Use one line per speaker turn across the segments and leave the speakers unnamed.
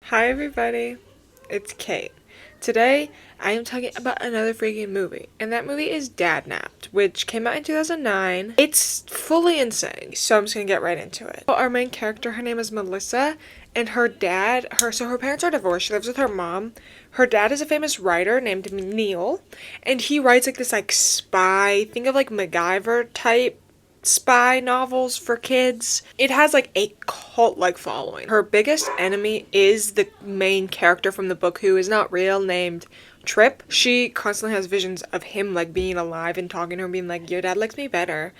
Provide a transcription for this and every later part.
Hi everybody, it's Kate. Today I am talking about another freaking movie, and that movie is Dadnapped, which came out in 2009. It's fully insane, so I'm just gonna get right into it. Our main character, her name is Melissa, and her parents are divorced. She lives with her mom. Her dad is a famous writer named Neil, and he writes like this like spy, think of like MacGyver type spy novels for kids. It has like a cult-like following. Her biggest enemy is the main character from the book who is not real, named Trip. She constantly has visions of him like being alive and talking to her and being like, your dad likes me better,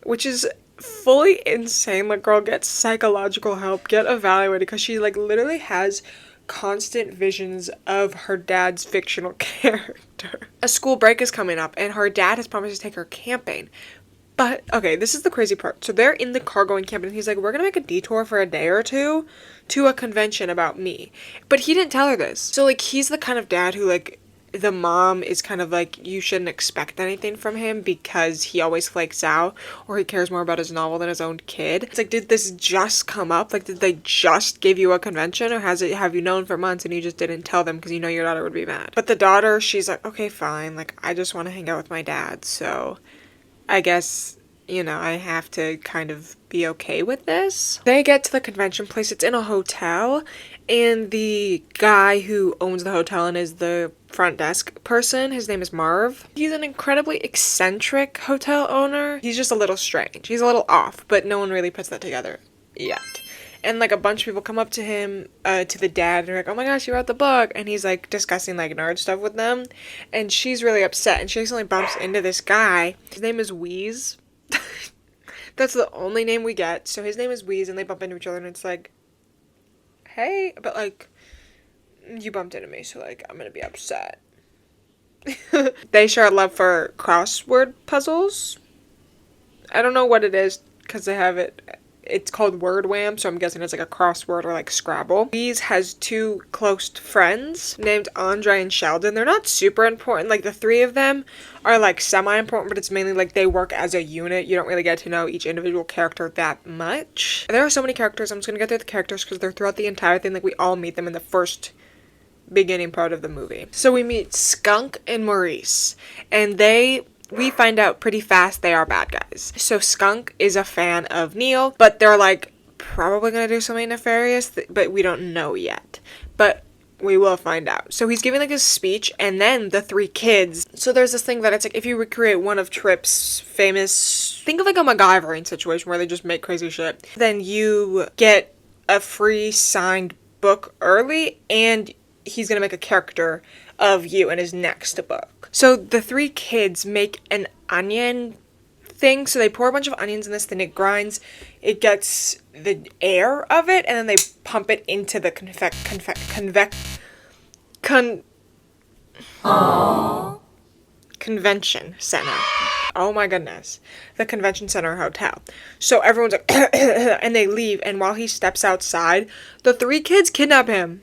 which is fully insane. Like, girl, get psychological help, get evaluated, because she like literally has constant visions of her dad's fictional character. A school break is coming up and her dad has promised to take her camping. But, okay, this is the crazy part. So they're in the car going camping, and he's like, we're gonna make a detour for a day or two to a convention about me. But he didn't tell her this. So, like, he's the kind of dad who, like, the mom is kind of like, you shouldn't expect anything from him because he always flakes out, or he cares more about his novel than his own kid. It's like, did this just come up? Like, did they just give you a convention, or have you known for months and you just didn't tell them because you know your daughter would be mad? But the daughter, she's like, okay, fine. Like, I just want to hang out with my dad, so I guess, you know, I have to kind of be okay with this. They get to the convention place. It's in a hotel, and the guy who owns the hotel and is the front desk person, his name is Marv. He's an incredibly eccentric hotel owner. He's just a little strange. He's a little off, but no one really puts that together yet. And, like, a bunch of people come up to him, to the dad, and they're like, oh my gosh, you wrote the book. And he's, like, discussing, like, nerd stuff with them. And she's really upset, and she accidentally bumps into this guy. His name is Wheeze. That's the only name we get. So his name is Wheeze, and they bump into each other, and it's like, hey, but, like, you bumped into me, so, like, I'm gonna be upset. They share a love for crossword puzzles. I don't know what it is, because they have it. It's called Word Wham, so I'm guessing it's like a crossword or like Scrabble. Bees has two close friends named Andre and Sheldon. They're not super important. Like, the three of them are like semi-important, but it's mainly like they work as a unit. You don't really get to know each individual character that much. There are so many characters. I'm just gonna get through the characters because they're throughout the entire thing. Like, we all meet them in the first beginning part of the movie. So we meet Skunk and Maurice, and we find out pretty fast they are bad guys. So Skunk is a fan of Neil, but they're like probably gonna do something nefarious, but we don't know yet. But we will find out. So he's giving like a speech, and then the three kids. So there's this thing that it's like, if you recreate one of Tripp's famous, think of like a MacGyvering situation where they just make crazy shit, then you get a free signed book early, and he's gonna make a character of you in his next book. So the three kids make an onion thing. So they pour a bunch of onions in this, then it grinds. It gets the air of it, and then they pump it into the convention center. Oh my goodness. The convention center hotel. So everyone's like, and they leave, and while he steps outside, the three kids kidnap him.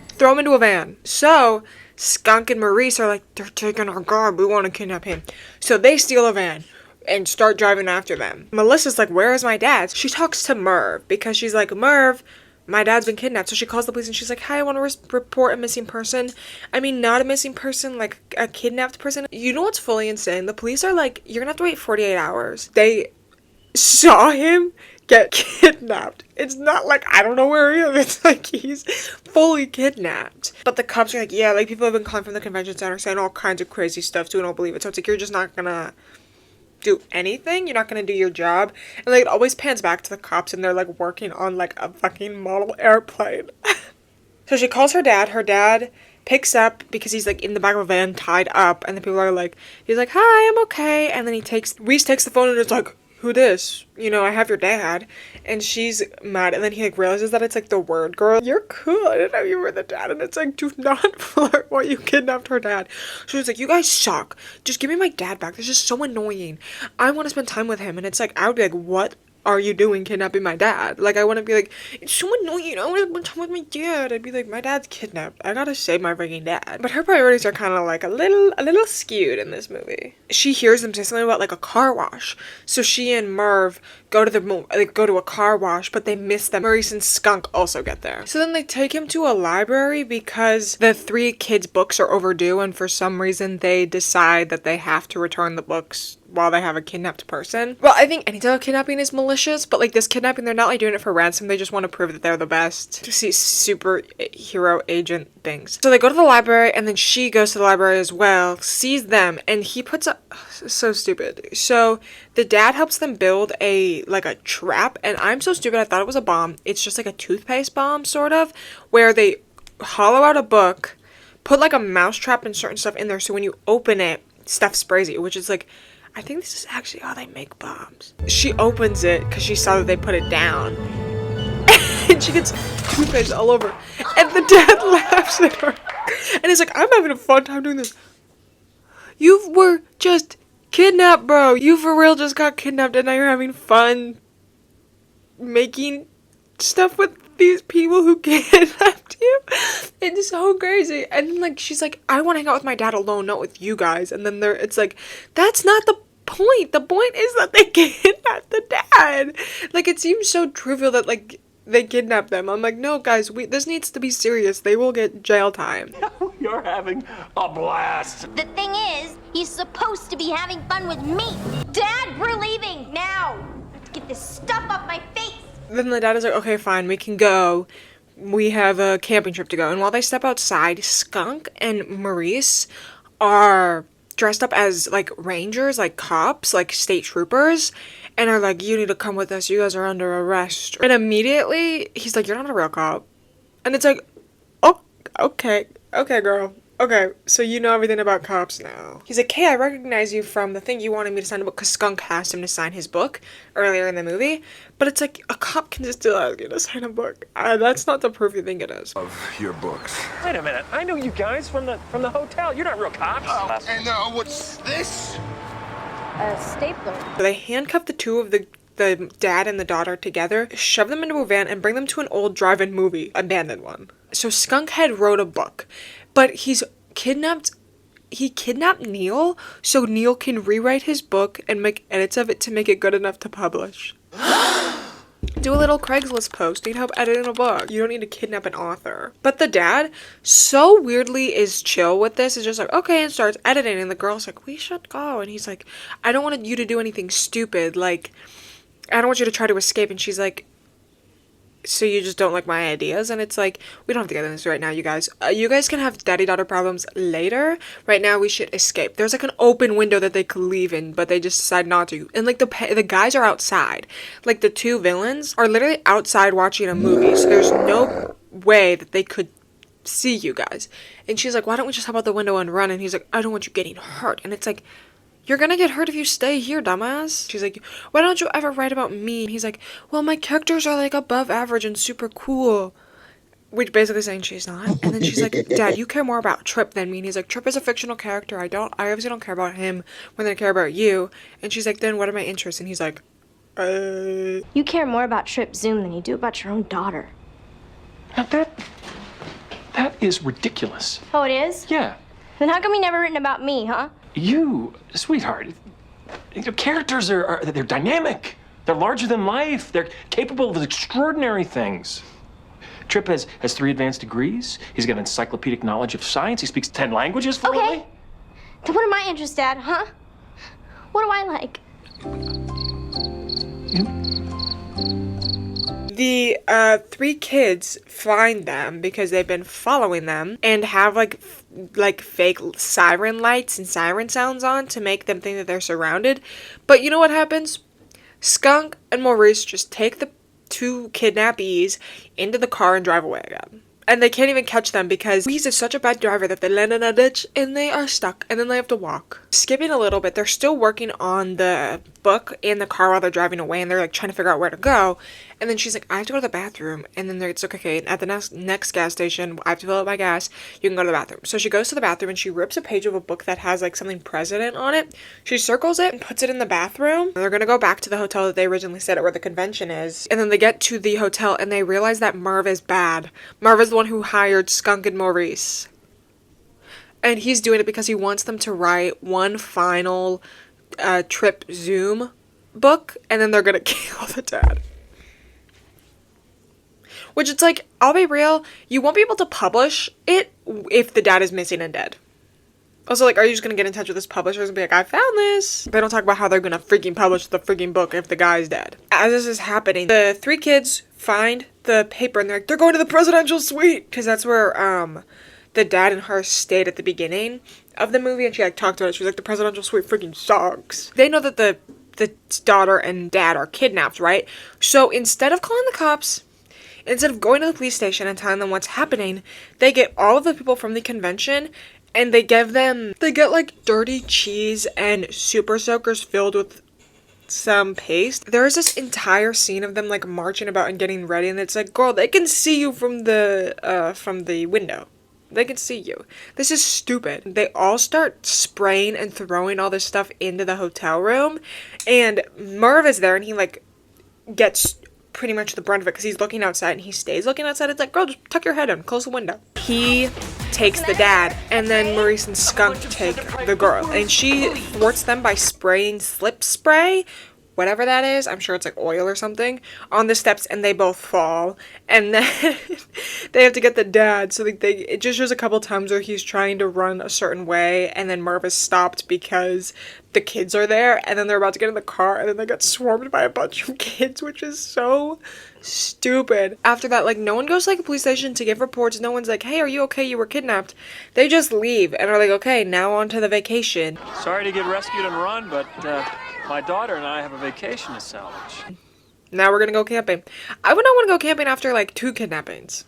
Throw him into a van. So Skunk and Maurice are like, they're taking our guard, we want to kidnap him. So they steal a van and start driving after them. Melissa's like, where is my dad? She talks to Merv because she's like, Merv, my dad's been kidnapped. So she calls the police and she's like, hi, I want to report a missing person. I mean, not a missing person, like a kidnapped person. You know what's fully insane? The police are like, you're gonna have to wait 48 hours. They saw him get kidnapped. It's not like, I don't know where he is. It's like he's fully kidnapped. But the cops are like, yeah, like people have been calling from the convention center saying all kinds of crazy stuff, so we don't believe it. So it's like, you're just not gonna do anything. You're not gonna do your job. And like, it always pans back to the cops, and they're like working on like a fucking model airplane. So she calls her dad. Her dad picks up because he's like in the back of a van tied up, and the people are like, he's like, hi, I'm okay. And then Reese takes the phone and it's like, who this? You know, I have your dad. And she's mad, and then he like realizes that it's like the word girl. You're cool, I didn't know you were the dad. And it's like, do not flirt while you kidnapped her dad. So she's like, you guys suck, just give me my dad back, this is so annoying, I want to spend time with him. And it's like, I would be like, what are you doing kidnapping my dad? Like, I wouldn't be like, it's so annoying, I want to spend time with my dad. I'd be like, my dad's kidnapped, I gotta save my freaking dad. But her priorities are kind of like a little skewed in this movie. She hears them say something about like a car wash, so she and Merv go to a car wash, but they miss them. Maurice and Skunk also get there. So then they take him to a library because the 3 kids' books are overdue, and for some reason they decide that they have to return the books while they have a kidnapped person. Well, I think any type of kidnapping is malicious, but like this kidnapping, they're not like doing it for ransom. They just want to prove that they're the best to see superhero agent things. So they go to the library, and then she goes to the library as well, sees them, and he puts up so stupid. So the dad helps them build a trap, and I'm so stupid I thought it was a bomb. It's just like a toothpaste bomb sort of, where they hollow out a book, put like a mouse trap and certain stuff in there, so when you open it, stuff sprays you, which is like, I think this is actually how they make bombs. She opens it because she saw that they put it down. And she gets toothpaste all over. And the dad laughs at her. And he's like, I'm having a fun time doing this. You were just kidnapped, bro. You for real just got kidnapped and now you're having fun making stuff with these people who kidnapped you. It's so crazy. And then, like, she's like, I want to hang out with my dad alone, not with you guys. And then it's like, that's not the point. The point is that they kidnapped the dad. Like, it seems so trivial that, like, they kidnapped them. I'm like, no, guys, this needs to be serious. They will get jail time.
You're having a blast.
The thing is, he's supposed to be having fun with me. Dad, we're leaving now. Let's get this stuff off my face.
Then the dad is like, okay, fine, we can go. We have a camping trip to go. And while they step outside, Skunk and Maurice are dressed up as, like, rangers, like cops, like state troopers, and are like, you need to come with us. You guys are under arrest. And immediately, he's like, you're not a real cop. And it's like, oh, okay, girl. Okay, so you know everything about cops now. He's like, hey, I recognize you from the thing you wanted me to sign a book, because Skunk asked him to sign his book earlier in the movie. But it's like, a cop can just still ask you to sign a book. That's not the proof you think it is.
Of your books.
Wait a minute, I know you guys from the hotel. You're not real cops.
Oh, and what's this?
A stapler.
So they handcuff the two of the dad and the daughter together, shove them into a van, and bring them to an old drive-in movie, abandoned one. So Skunk had wrote a book, but he kidnapped Neil, so Neil can rewrite his book and make edits of it to make it good enough to publish. Do a little Craigslist post. Need help editing a book. You don't need to kidnap an author. But the dad, so weirdly, is chill with this. Is just like, okay, and starts editing. And the girl's like, we should go. And he's like, I don't want you to do anything stupid. Like, I don't want you to try to escape. And she's like, so you just don't like my ideas? And it's like, we don't have to get into this right now, you guys. You guys can have daddy-daughter problems later. Right now, we should escape. There's like an open window that they could leave in, but they just decide not to. And like the guys are outside. Like the two villains are literally outside watching a movie. So there's no way that they could see you guys. And she's like, why don't we just hop out the window and run? And he's like, I don't want you getting hurt. And it's like, you're gonna get hurt if you stay here, dumbass. She's like, why don't you ever write about me? And he's like, well, my characters are like above average and super cool. Which basically saying she's not. And then she's like, Dad, you care more about Trip than me. And he's like, Trip is a fictional character. I obviously don't care about him more than I care about you. And she's like, then what are my interests? And he's like,
You care more about Trip Zoom than you do about your own daughter.
Now that is ridiculous.
Oh, it is?
Yeah.
Then how come you never written about me, huh?
You, sweetheart, characters they're dynamic. They're larger than life. They're capable of extraordinary things. Trip has 3 advanced degrees. He's got encyclopedic knowledge of science. He speaks 10 languages fluently.
Okay. Then what are my interests, Dad, huh? What do I like?
The 3 kids find them because they've been following them and have like fake siren lights and siren sounds on to make them think that they're surrounded. But you know what happens? Skunk and Maurice just take the 2 kidnappees into the car and drive away again. And they can't even catch them because Maurice is such a bad driver that they land in a ditch and they are stuck and then they have to walk. Skipping a little bit, they're still working on the book in the car while they're driving away and they're like trying to figure out where to go. And then she's like, I have to go to the bathroom. And then it's like, okay, at the next gas station, I have to fill up my gas. You can go to the bathroom. So she goes to the bathroom and she rips a page of a book that has like something president on it. She circles it and puts it in the bathroom. And they're gonna go back to the hotel that they originally stayed at where the convention is. And then they get to the hotel and they realize that Merv is bad. Merv is the one who hired Skunk and Maurice. And he's doing it because he wants them to write one final trip Zoom book, and then they're gonna kill the dad. Which it's like, I'll be real, you won't be able to publish it if the dad is missing and dead. Also, like, are you just gonna get in touch with this publishers and be like, I found this? They don't talk about how they're gonna freaking publish the freaking book if the guy's dead. As this is happening, the three kids find the paper and they're going to the presidential suite, because that's where the dad and her stayed at the beginning of the movie, and she like talked about it. She was like, the presidential suite freaking sucks. They know that the daughter and dad are kidnapped, right? So instead of calling the cops, instead of going to the police station and telling them what's happening, they get all of the people from the convention and they get like dirty cheese and super soakers filled with some paste. There is this entire scene of them like marching about and getting ready, and it's like, girl, they can see you from the window. They can see you. This is stupid. They all start spraying and throwing all this stuff into the hotel room, and Merv is there and he like gets pretty much the brunt of it because he's looking outside and he stays looking outside. It's like, girl, just tuck your head in, close the window. He takes the dad, and then Maurice and Skunk take the girl, and she thwarts them by spraying slip spray, whatever that is, I'm sure it's like oil or something, on the steps, and they both fall. And then they have to get the dad, so it just shows a couple times where he's trying to run a certain way, and then Merv is stopped because the kids are there, and then they're about to get in the car, and then they get swarmed by a bunch of kids, which is so stupid. After that, like, no one goes to like a police station to give reports. No one's like, hey, are you okay? You were kidnapped. They just leave and are like, okay, now on to the vacation.
Sorry to get rescued and run, but my daughter and I have a vacation to salvage.
Now we're gonna go camping. I would not want to go camping after like 2 kidnappings.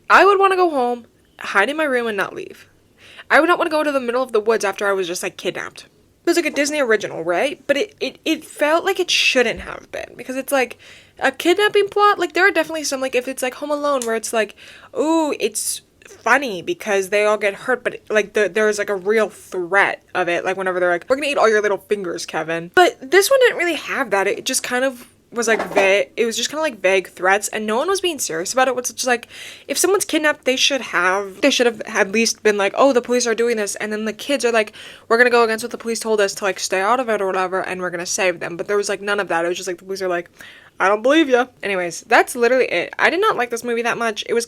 I would want to go home, hide in my room, and not leave. I would not want to go to the middle of the woods after I was just like kidnapped. It was like a Disney original, right? But it felt like it shouldn't have been, because it's like a kidnapping plot. Like, there are definitely some, like, if it's like Home Alone, where it's like, ooh, it's funny because they all get hurt, but like there's like a real threat of it, like whenever they're like, we're gonna eat all your little fingers, Kevin. But this one didn't really have that. It just kind of was like vague. It was just kind of like vague threats, and no one was being serious about it. It's just like, if someone's kidnapped, they should have at least been like, oh, the police are doing this, and then the kids are like, we're gonna go against what the police told us to like stay out of it or whatever, and we're gonna save them. But there was like none of that. It was just like the police are like, I don't believe you. Anyways, that's literally it. I did not like this movie that much. It was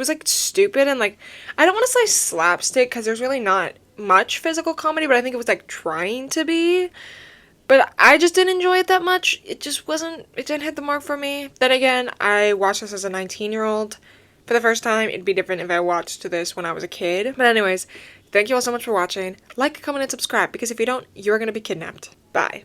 like stupid, and like, I don't want to say slapstick because there's really not much physical comedy, but I think it was like trying to be. But I just didn't enjoy it that much. It didn't hit the mark for me. Then again, I watched this as a 19-year-old for the first time. It'd be different if I watched this when I was a kid. But anyways, thank you all so much for watching. Like, comment, and subscribe, because if you don't, you're gonna be kidnapped. Bye.